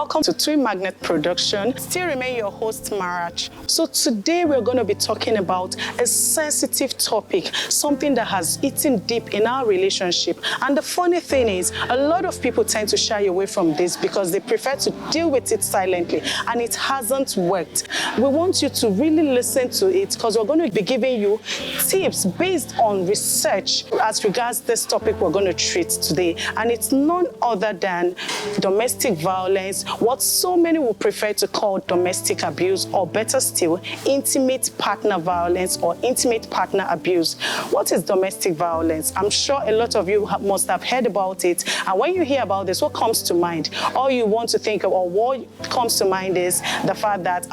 Welcome to Twin Magnet Production. Still remain your host, Marach. So today we're going to be talking about a sensitive topic, something that has eaten deep in our relationship. And the funny thing is, a lot of people tend to shy away from this because they prefer to deal with it silently, and it hasn't worked. We want you to really listen to it because we're going to be giving you tips based on research as regards this topic we're going to treat today. And it's none other than domestic violence, what so many would prefer to call domestic abuse, or better still, intimate partner violence or intimate partner abuse. What is domestic violence? I'm sure a lot of you must have heard about it. And when you hear about this, what comes to mind? All you want to think of, or what comes to mind, is the fact that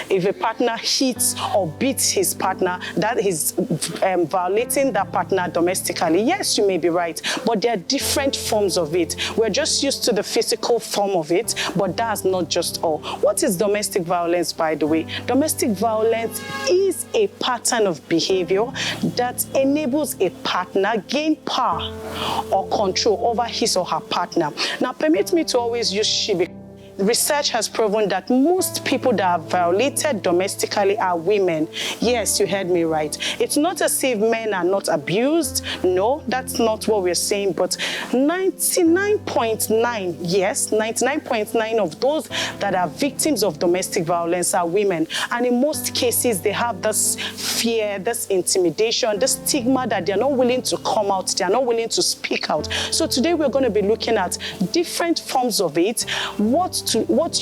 if a partner hits or beats his partner, that is violating that partner domestically. Yes, you may be right, but there are different forms of it. We're just used to the physical form of it, but that's not just all. What is domestic violence, by the way? Domestic violence is a pattern of behavior that enables a partner gain power or control over his or her partner. Now, permit me to always use she. Research has proven that most people that are violated domestically are women. Yes, you heard me right. It's not as if men are not abused. No, that's not what we're saying. But 99.9, yes, 99.9 of those that are victims of domestic violence are women. And in most cases, they have this fear, this intimidation, this stigma that they're not willing to come out, they're not willing to speak out. So today we're going to be looking at different forms of it, what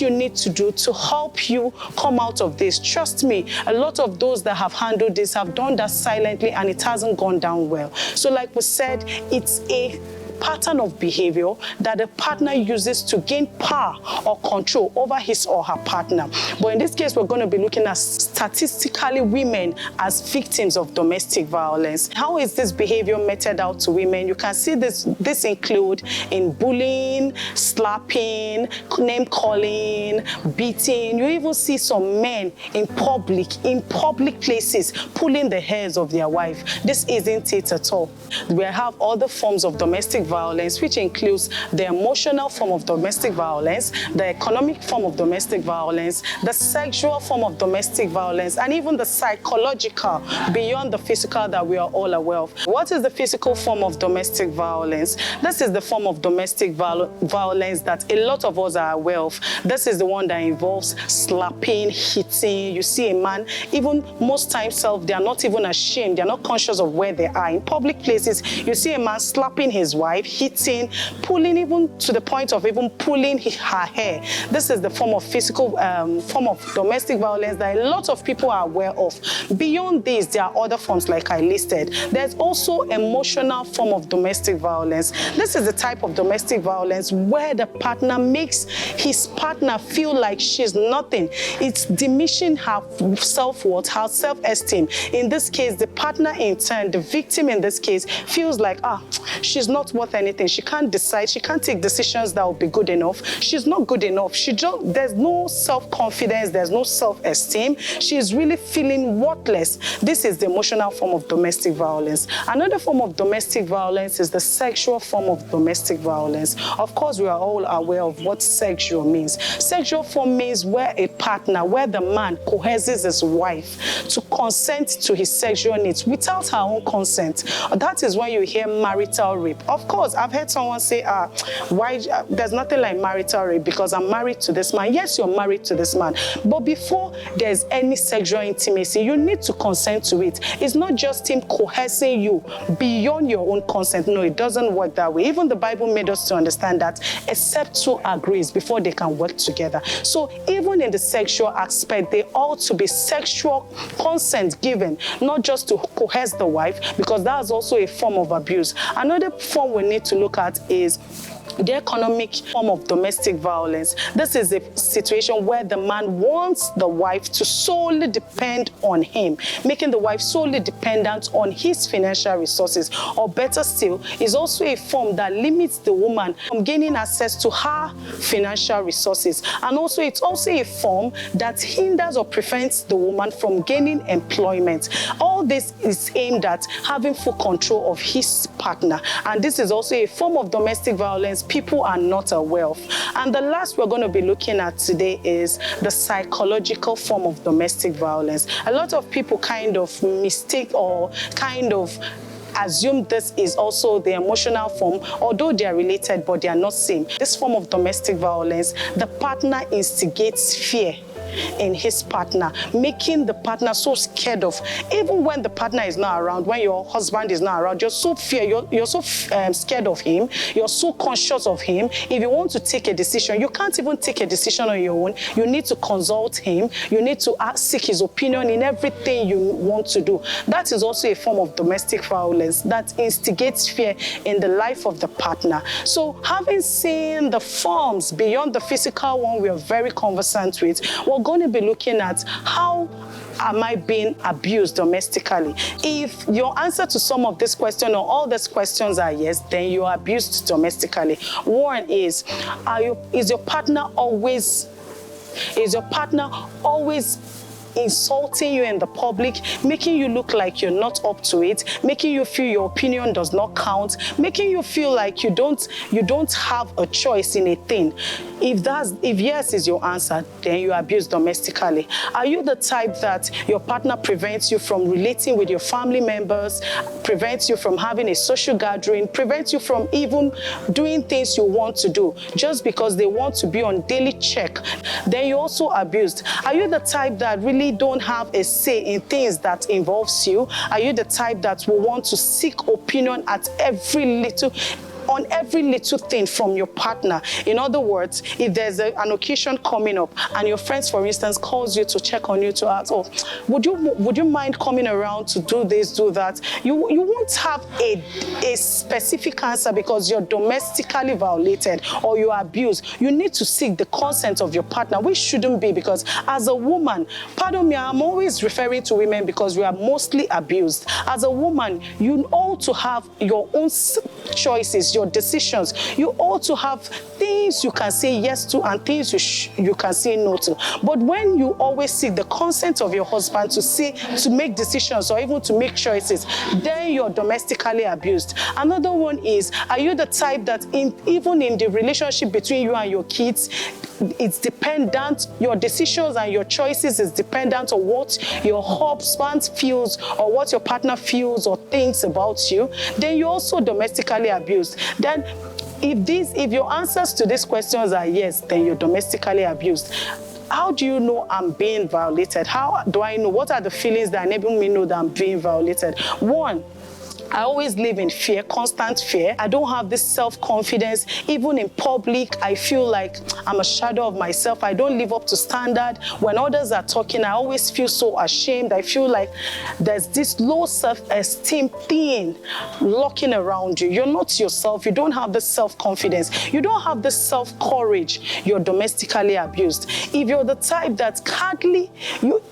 you need to do to help you come out of this. Trust me, a lot of those that have handled this have done that silently, and it hasn't gone down well. So like we said, it's a pattern of behavior that a partner uses to gain power or control over his or her partner. But in this case, we're going to be looking at statistically women as victims of domestic violence. How is this behavior meted out to women? You can see this include in bullying, slapping, name calling, beating. You even see some men in public places pulling the hairs of their wife. This isn't it at all. We have other forms of domestic violence, which includes the emotional form of domestic violence, the economic form of domestic violence, the sexual form of domestic violence, and even the psychological beyond the physical that we are all aware of. What is the physical form of domestic violence? This is the form of domestic violence that a lot of us are aware of. This is the one that involves slapping, hitting. You see a man, even most times they are not even ashamed, they are not conscious of where they are. In public places, you see a man slapping his wife, hitting, pulling, even to the point of even pulling her hair. This is the form of physical form of domestic violence that a lot of people are aware of. Beyond this, there are other forms like I listed. There's also emotional form of domestic violence. This is the type of domestic violence where the partner makes his partner feel like she's nothing. It's diminishing her self-worth, her self-esteem. In this case, the partner in turn, the victim in this case, feels like, she's not worth anything. She can't decide. She can't take decisions that will be good enough. She's not good enough. There's no self-confidence. There's no self-esteem. She's really feeling worthless. This is the emotional form of domestic violence. Another form of domestic violence is the sexual form of domestic violence. Of course, we are all aware of what sexual means. Sexual form means where the man coerces his wife to consent to his sexual needs without her own consent. That is when you hear marital rape. Of course, I've heard someone say, why there's nothing like marital rape because I'm married to this man. Yes, you're married to this man. But before there's any sexual intimacy, you need to consent to it. It's not just him coercing you beyond your own consent. No, it doesn't work that way. Even the Bible made us to understand that except two agrees before they can work together. So even in the sexual aspect, there ought to be sexual consent given, not just to coerce the wife, because that's also a form of abuse. Another form we need to look at is the economic form of domestic violence. This is a situation where the man wants the wife to solely depend on him, making the wife solely dependent on his financial resources. Or better still, is also a form that limits the woman from gaining access to her financial resources. And also, it's also a form that hinders or prevents the woman from gaining employment. All this is aimed at having full control of his partner. And this is also a form of domestic violence most people are not aware of. And the last we're going to be looking at today is the psychological form of domestic violence. A lot of people kind of mistake or kind of assume this is also the emotional form, although they are related, but they are not same. This form of domestic violence, the partner instigates fear in his partner, making the partner so scared of, even when the partner is not around, when your husband is not around, you're so scared of him, you're so conscious of him. If you want to take a decision, you can't even take a decision on your own. You need to consult him. You need to seek his opinion in everything you want to do. That is also a form of domestic violence that instigates fear in the life of the partner. So having seen the forms beyond the physical one we are very conversant with, we're going to be looking at how am I being abused domestically. If your answer to some of this question or all these questions are yes, then you're abused domestically. One is your partner always insulting you in the public, making you look like you're not up to it, making you feel your opinion does not count, making you feel like you don't have a choice in a thing? If yes is your answer, then you abuse domestically. Are you the type that your partner prevents you from relating with your family members, prevents you from having a social gathering, prevents you from even doing things you want to do just because they want to be on daily check? Then you're also abused. Are you the type that really don't have a say in things that involves you? Are you the type that will want to seek opinion on every little thing from your partner? In other words, if there's an occasion coming up and your friends, for instance, calls you to check on you to ask, oh, would you mind coming around to do this, do that? You won't have a specific answer because you're domestically violated or you're abused. You need to seek the consent of your partner, which shouldn't be, because as a woman, pardon me, I'm always referring to women because we are mostly abused. As a woman, you ought to have your own choices, your decisions. You ought to have things you can say yes to and things you can say no to. But when you always seek the consent of your husband to make decisions or even to make choices, then you're domestically abused. Another one is, are you the type that even in the relationship between you and your kids, it's dependent, your decisions and your choices is dependent on what your husband feels or what your partner feels or thinks about you, then you're also domestically abused. Then if your answers to these questions are yes, then you're domestically abused. How do you know I'm being violated? How do I know? What are the feelings that enable me to know that I'm being violated? One, I always live in fear, constant fear. I don't have this self-confidence. Even in public, I feel like I'm a shadow of myself. I don't live up to standard. When others are talking, I always feel so ashamed. I feel like there's this low self-esteem thing lurking around you. You're not yourself. You don't have this self-confidence. You don't have this self-courage. You're domestically abused. If you're the type that hardly,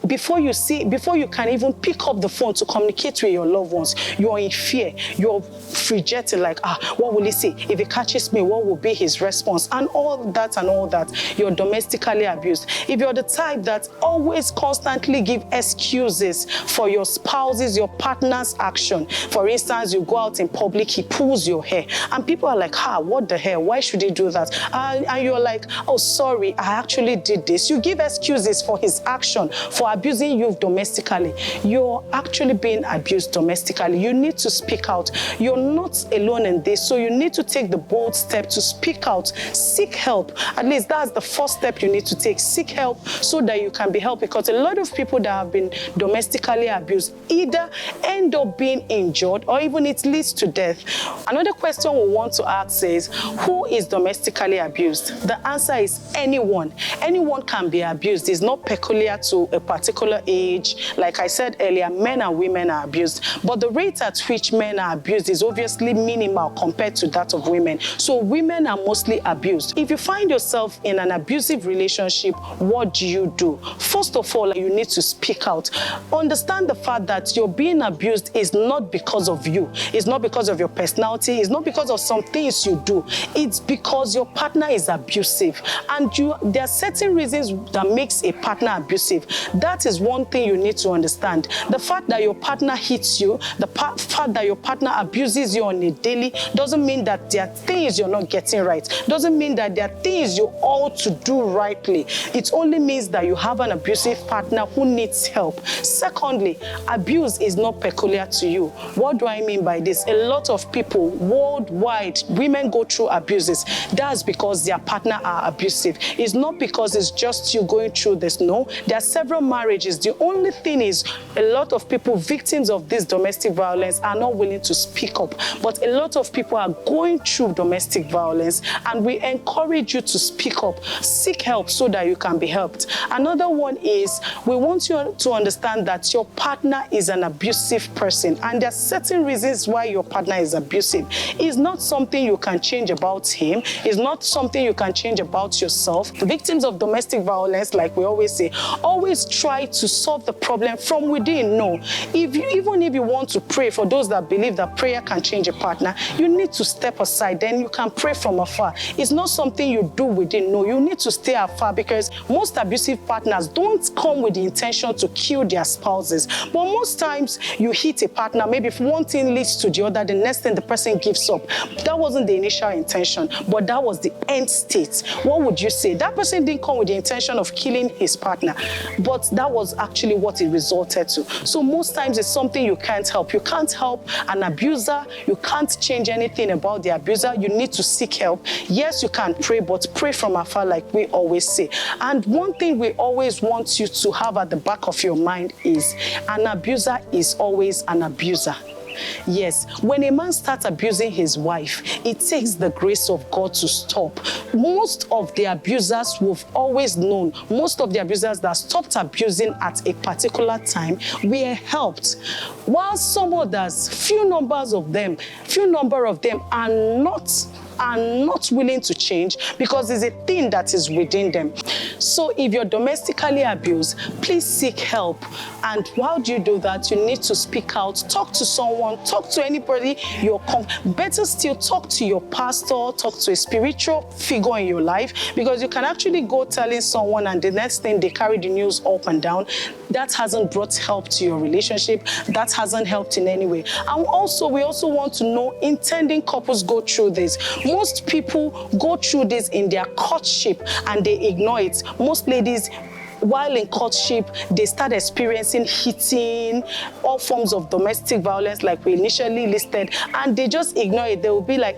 before you can even pick up the phone to communicate with your loved ones, you're in fear. You're fidgeting like, what will he say? If he catches me, what will be his response? And all that, you're domestically abused. If you're the type that always constantly give excuses for your spouse's, your partner's action. For instance, you go out in public, he pulls your hair, and people are like, what the hell? Why should he do that? And you're like, oh, sorry, I actually did this. You give excuses for his action, for abusing you domestically. You're actually being abused domestically. You need to speak out. You're not alone in this, so you need to take the bold step to speak out. Seek help. At least that's the first step you need to take. Seek help so that you can be helped, because a lot of people that have been domestically abused either end up being injured or even it leads to death. Another question we want to ask is, who is domestically abused? The answer is anyone. Anyone can be abused. It's not peculiar to a particular age. Like I said earlier, men and women are abused, but the rate at which men are abused is obviously minimal compared to that of women. So women are mostly abused. If you find yourself in an abusive relationship, what do you do? First of all, you need to speak out. Understand the fact that you're being abused is not because of you. It's not because of your personality. It's not because of some things you do. It's because your partner is abusive. And there are certain reasons that makes a partner abusive. That is one thing you need to understand. The fact that your partner hits you, the fact fact that your partner abuses you on a daily doesn't mean that there are things you're not getting right. Doesn't mean that there are things you ought to do rightly. It only means that you have an abusive partner who needs help. Secondly, abuse is not peculiar to you. What do I mean by this? A lot of people worldwide, women go through abuses. That's because their partner are abusive. It's not because it's just you going through this. No, there are several marriages. The only thing is a lot of people, victims of this domestic violence, are not willing to speak up. But a lot of people are going through domestic violence, and we encourage you to speak up. Seek help so that you can be helped. Another one is we want you to understand that your partner is an abusive person, and there are certain reasons why your partner is abusive. It's not something you can change about him. It's not something you can change about yourself. Victims of domestic violence, like we always say, always try to solve the problem from within. No, even if you want to pray, for those that believe that prayer can change a partner, you need to step aside. Then you can pray from afar. It's not something you do within. No, you need to stay afar, because most abusive partners don't come with the intention to kill their spouses. But most times you hit a partner, maybe if one thing leads to the other, the next thing the person gives up. That wasn't the initial intention, but that was the end state. What would you say? That person didn't come with the intention of killing his partner, but that was actually what it resulted to. So most times it's something you can't help. You can't help an abuser. You can't change anything about the abuser. You need to seek help. Yes, you can pray, but pray from afar, like we always say. And one thing we always want you to have at the back of your mind is an abuser is always an abuser. Yes, when a man starts abusing his wife, it takes the grace of God to stop. Most of the abusers we've always known, most of the abusers that stopped abusing at a particular time were helped. While some others, few number of them are not willing to change, because it's a thing that is within them. So if you're domestically abused, please seek help. And how do you do that? You need to speak out, talk to someone, talk to anybody better still, talk to your pastor, talk to a spiritual figure in your life, because you can actually go telling someone and the next thing they carry the news up and down. That hasn't brought help to your relationship. That hasn't helped in any way. And also, we also want to know, intending couples go through this. Most people go through this in their courtship and they ignore it. Most ladies, while in courtship, they start experiencing hitting, all forms of domestic violence like we initially listed, and they just ignore it. They will be like,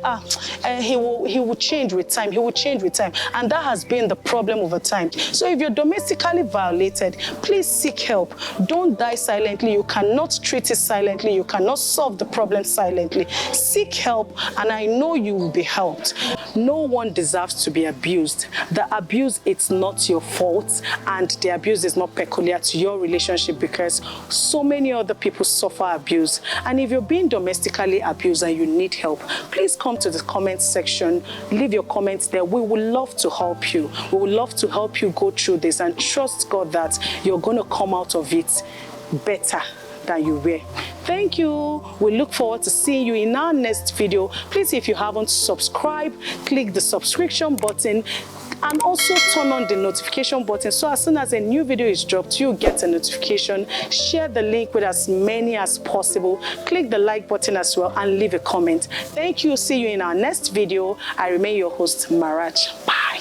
he will change with time, he will change with time. And that has been the problem over time. So if you're domestically violated, please seek help. Don't die silently. You cannot treat it silently. You cannot solve the problem silently. Seek help, and I know you will be helped. No one deserves to be abused. The abuse, it's not your fault, and the abuse is not peculiar to your relationship, because so many other people suffer abuse. And if you're being domestically abused and you need help, please come to the comment section, leave your comments there. We would love to help you. We would love to help you go through this, and trust God that you're going to come out of it better than you were. Thank you. We look forward to seeing you in our next video. Please, if you haven't subscribed, click the subscription button and also turn on the notification button, so as soon as a new video is dropped, you get a notification. Share the link with as many as possible. Click the like button as well and leave a comment. Thank you. See you in our next video. I remain your host, Maraj. Bye.